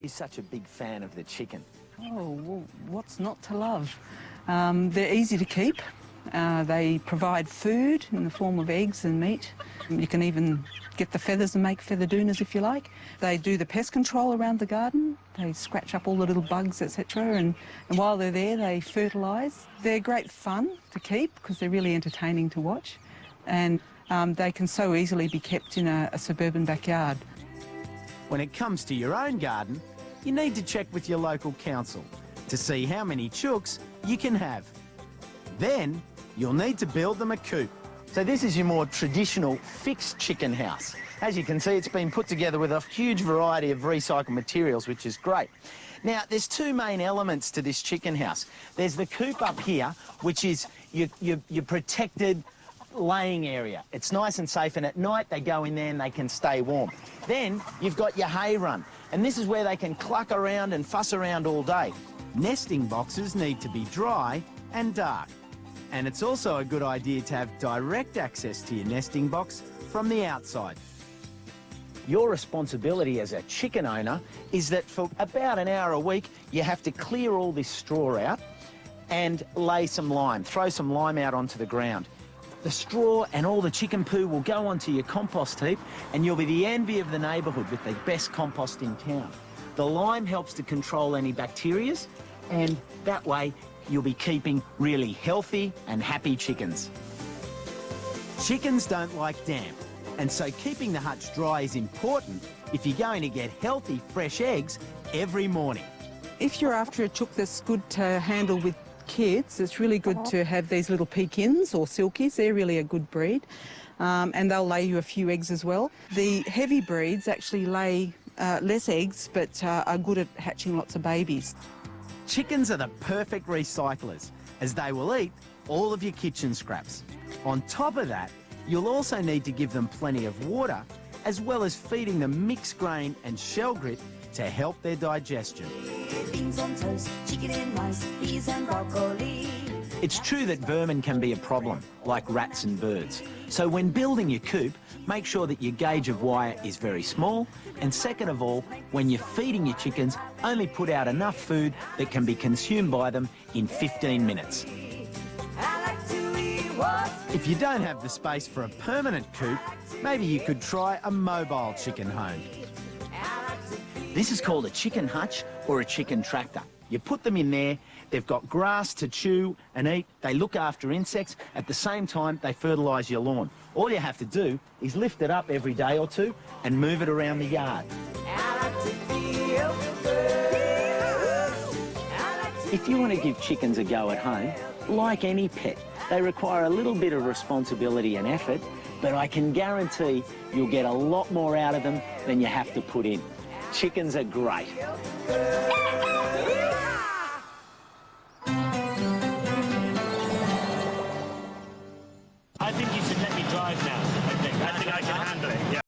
He's such a big fan of the chicken. Oh, well, what's not to love? They're easy to keep. They provide food in the form of eggs and meat. You can even get the feathers and make featherdoonas if you like. They do the pest control around the garden. They scratch up all the little bugs, etc. And while they're there, they fertilise. They're great fun to keep because they're really entertaining to watch. And they can so easily be kept in a suburban backyard. When it comes to your own garden, you need to check with your local council to see how many chooks you can have. Then you'll need to build them a coop. So this is your more traditional fixed chicken house. As you can see, it's been put together with a huge variety of recycled materials, which is great. Now, there's two main elements to this chicken house. There's the coop up here, which is your protected laying area. It's nice and safe, and at night they go in there and they can stay warm. Then you've got your hay run, and this is where they can cluck around and fuss around all day. Nesting boxes need to be dry and dark. And it's also a good idea to have direct access to your nesting box from the outside. Your responsibility as a chicken owner is that for about an hour a week, you have to clear all this straw out and lay some lime, throw some lime out onto the ground. The straw and all the chicken poo will go onto your compost heap, and you'll be the envy of the neighbourhood with the best compost in town. The lime helps to control any bacteria, and that way you'll be keeping really healthy and happy chickens. Chickens don't like damp, and so keeping the hutch dry is important if you're going to get healthy, fresh eggs every morning. If you're after a chook that's good to handle with kids, it's really good to have these little Pekins or Silkies. They're really a good breed, and they'll lay you a few eggs as well. The heavy breeds actually lay less eggs, but are good at hatching lots of babies. Chickens are the perfect recyclers, as they will eat all of your kitchen scraps. On top of that, you'll also need to give them plenty of water, as well as feeding them mixed grain and shell grit to help their digestion. Beans on toast, chicken and rice, peas and broccoli. It's true that vermin can be a problem, like rats and birds. So when building your coop, make sure that your gauge of wire is very small, and second of all, when you're feeding your chickens, only put out enough food that can be consumed by them in 15 minutes. If you don't have the space for a permanent coop, maybe you could try a mobile chicken home. This is called a chicken hutch or a chicken tractor. You put them in there, they've got grass to chew and eat, they look after insects, at the same time they fertilise your lawn. All you have to do is lift it up every day or two and move it around the yard. If you want to give chickens a go at home, like any pet, they require a little bit of responsibility and effort, but I can guarantee you'll get a lot more out of them than you have to put in. Chickens are great.